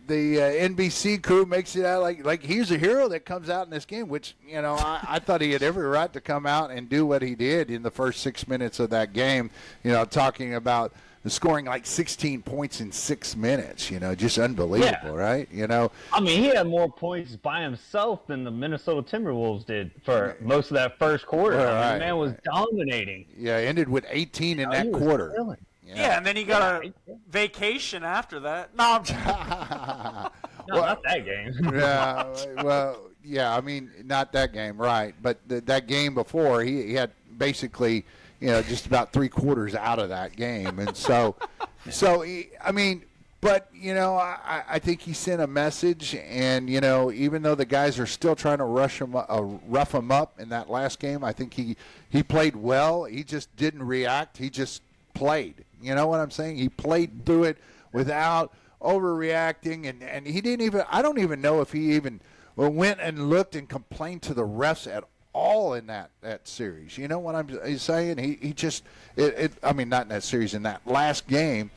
NBC crew makes it out like he's a hero that comes out in this game, which I thought he had every right to come out and do what he did in the first 6 minutes of that game. Talking about scoring like 16 points in 6 minutes. Just unbelievable, right? I mean, he had more points by himself than the Minnesota Timberwolves did for most of that first quarter. Right, The man was dominating. Yeah, ended with 18 in that quarter. Yeah, and then he got a vacation after that. No, I'm just... No, not that game. Yeah, well, yeah, I mean, not that game, right? But that game before, he had basically, just about 3/4 out of that game, and so I mean, but I think he sent a message, and even though the guys are still trying to rough him up in that last game, I think he played well. He just didn't react. He just played. You know what I'm saying? He played through it without overreacting, and he didn't even. I don't even know if he even went and looked and complained to the refs at all in that series. You know what I'm saying? He just I mean, not in that series, in that last game.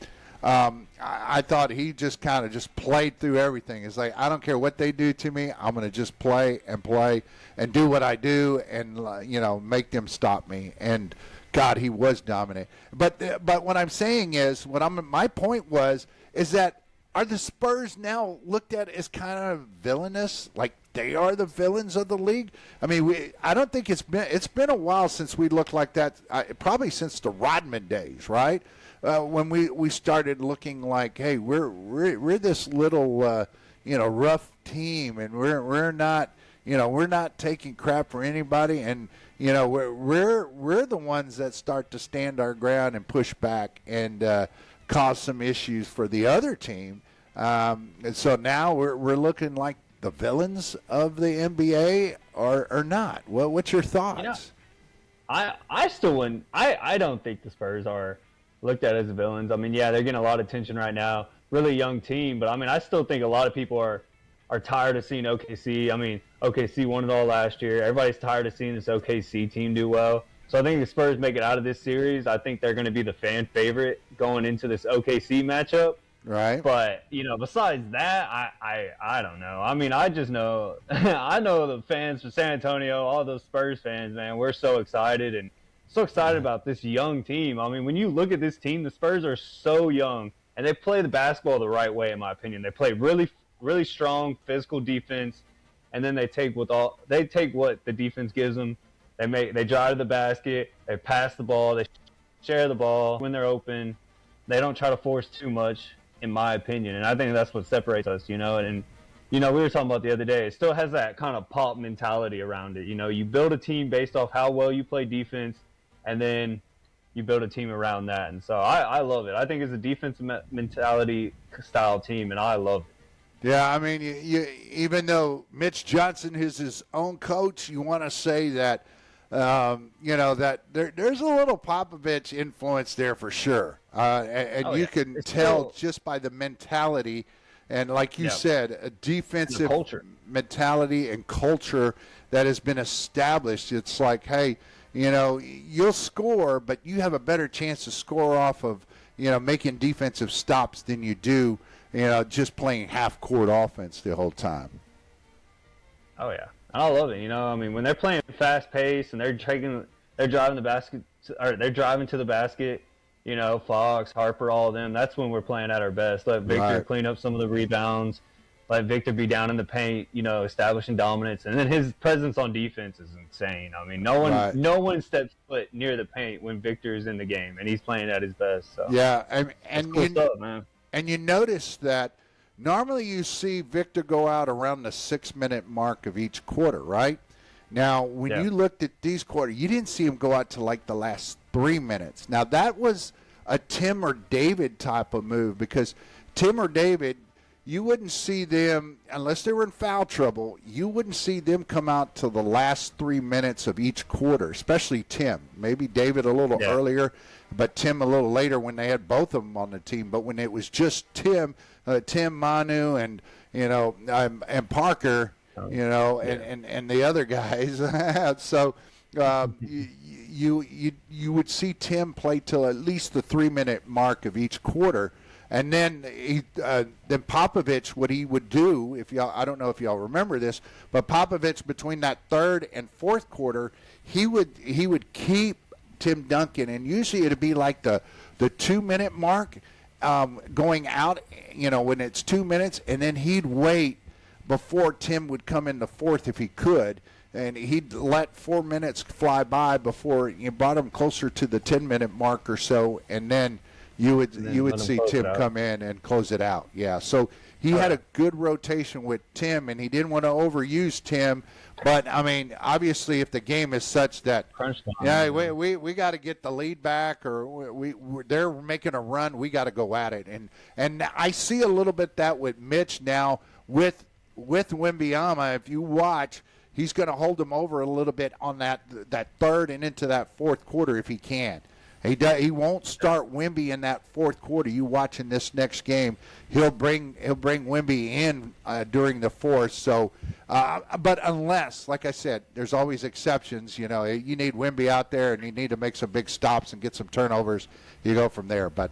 I thought he just kind of just played through everything. It's like, I don't care what they do to me. I'm going to just play and do what I do and, make them stop me. And, God, he was dominant. But what I'm saying is, my point is that are the Spurs now looked at as kind of villainous, like they are the villains of the league? I mean, I don't think it's been a while since we looked like that, probably since the Rodman days, right? When we started looking like, hey, we're this little rough team, and we're not taking crap for anybody, and we're the ones that start to stand our ground and push back and cause some issues for the other team. And so now we're looking like the villains of the NBA, or not. Well, what's your thoughts? I still wouldn't. I don't think the Spurs are looked at as villains. I mean, yeah, they're getting a lot of attention right now. Really young team, but I mean, I still think a lot of people are tired of seeing OKC. I mean, OKC won it all last year. Everybody's tired of seeing this OKC team do well. So I think the Spurs make it out of this series. I think they're going to be the fan favorite going into this OKC matchup. Right. But, besides that, I don't know. I mean, I just know I know the fans from San Antonio, all those Spurs fans, man, we're so excited about this young team. I mean, when you look at this team, the Spurs are so young, and they play the basketball the right way, in my opinion. They play really, really strong physical defense, and then they take what the defense gives them. They drive to the basket, they pass the ball, they share the ball when they're open. They don't try to force too much, in my opinion, and I think that's what separates us. And we were talking about the other day. It still has that kind of pop mentality around it. You build a team based off how well you play defense, and then you build a team around that. And so I love it. I think it's a defensive mentality style team, and I love it. Yeah, I mean, you even though Mitch Johnson is his own coach, you want to say that, that there's a little Popovich influence there for sure. And you can tell just by the mentality and, like you said, a defensive mentality and culture that has been established. It's like, hey, you'll score, but you have a better chance to score off of, making defensive stops than you do, just playing half-court offense the whole time. Oh, yeah. I love it. I mean, when they're playing fast-paced and they're driving the basket, or they're driving to the basket, Fox, Harper, all of them, that's when we're playing at our best. Let Victor clean up some of the rebounds. Let Victor be down in the paint, establishing dominance. And then his presence on defense is insane. I mean, no one steps foot near the paint when Victor is in the game, and he's playing at his best. So. Yeah, and cool stuff, man. And you notice that normally you see Victor go out around the 6-minute mark of each quarter, right? Now, when you looked at these quarters, you didn't see him go out to like the last 3 minutes. Now, that was a Tim or David type of move, because Tim or David, you wouldn't see them, unless they were in foul trouble, you wouldn't see them come out to the last 3 minutes of each quarter, especially Tim. Maybe David a little earlier, but Tim a little later when they had both of them on the team. But when it was just Tim, Manu, and and Parker, and the other guys, so you would see Tim play till at least the 3-minute mark of each quarter. And then then Popovich, what he would do, I don't know if y'all remember this, but Popovich between that third and fourth quarter, he would keep Tim Duncan, and usually it'd be like the 2-minute mark going out, when it's 2 minutes, and then he'd wait before Tim would come in the fourth if he could, and he'd let 4 minutes fly by before you brought him closer to the 10-minute mark or so, and then you would then you let would him see close Tim it out. come in and close it out. Yeah, so he had a good rotation with Tim, and he didn't want to overuse Tim. But I mean, obviously, if the game is such that Crunch time. yeah, we got to get the lead back, or they're making a run, we got to go at it. And I see a little bit that with Mitch now with Wembyama. If you watch, he's going to hold him over a little bit on that third and into that fourth quarter if he can. He won't start Wemby in that fourth quarter. You watching this next game, he'll bring Wemby in during the fourth. So, but unless, like I said, there's always exceptions. You know, you need Wemby out there, and you need to make some big stops and get some turnovers. You go from there. But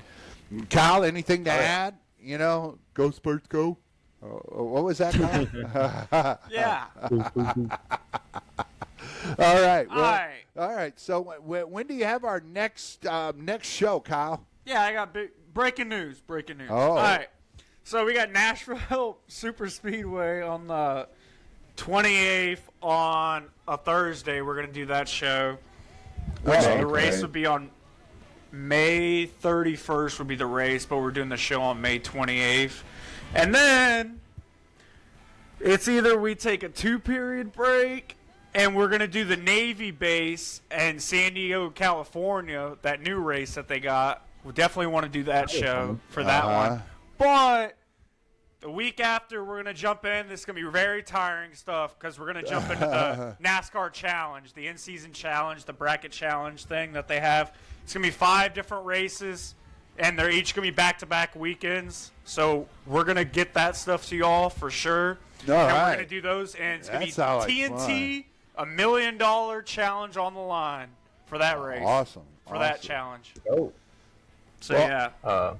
Kyle, anything to add? You know, go Spurs, go. What was that, Kyle? Yeah. All right. Well, All right. All right. So when do you have our next show, Kyle? Yeah, I got breaking news. Breaking news. Oh. All right. So we got Nashville Super Speedway on the 28th on a Thursday. We're going to do that show. The race would be on May 31st would be the race, but we're doing the show on May 28th. And then it's either we take a 2-period break and we're going to do the Navy base in San Diego, California, that new race that they got. We definitely want to do that show for that one. But the week after, we're going to jump in. This is going to be very tiring stuff because we're going to jump into the NASCAR Challenge, the in-season challenge, the bracket challenge thing that they have. It's going to be 5 different races, and they're each going to be back-to-back weekends. So we're going to get that stuff to y'all for sure. All and right. we're going to do those, and it's going to be sounds like TNT, $1 million challenge on the line for that race. Awesome. For that challenge. Oh. So, Well, yeah.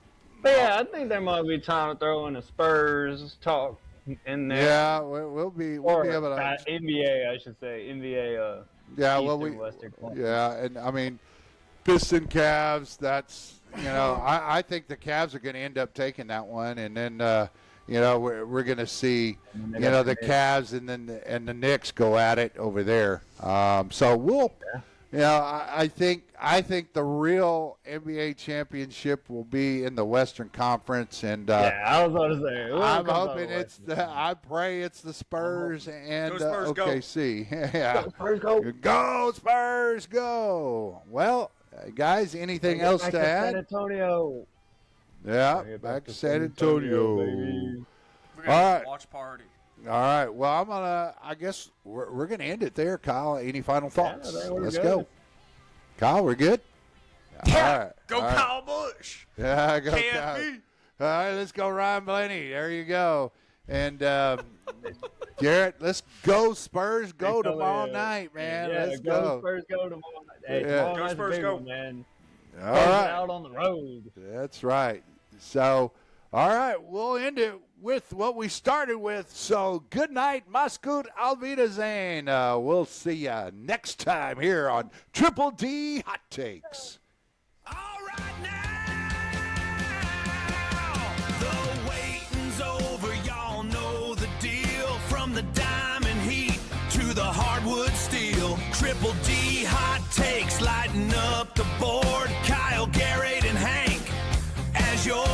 But yeah, I think there might be time to throw in a Spurs talk in there. Yeah, we'll be Or able to. NBA, I should say. NBA. Yeah, Eastern, well, Western Conference. yeah, and I mean, Piston Cavs. That's I think the Cavs are going to end up taking that one, and then we're going to see the Cavs and then the Knicks go at it over there. So we'll. I think the real NBA championship will be in the Western Conference, and I was about to say. I'm hoping I pray it's the Spurs and Go Spurs, go. OKC. Yeah, Spurs, go. Go Spurs, go. Well, guys, anything else to add? San Antonio. Yeah, back to San Antonio. baby. We're All going right. to watch party. All right. Well, I guess we're gonna end it there, Kyle. Any final thoughts? I think we're Let's good. go. Kyle, we're good. Yeah. All right. Go All right. Kyle Busch. Yeah, go KFB. Kyle. All right, let's go Ryan Blaney. There you go. And Garrett, let's go Spurs. Go tomorrow night, man. Yeah, let's go. go. Spurs, go tomorrow night. Hey, Yeah. tomorrow Go night's a Spurs, big go. one, man. All Spurs right. out on the road. That's right. So, all right, we'll end it with what we started with. So, good night, Mascot Alvidazane. We'll see you next time here on Triple D Hot Takes. All right now, the waiting's over. Y'all know the deal. From the diamond heat to the hardwood steel. Triple D Hot Takes lighting up the board. Kyle, Garrett, and Hank as your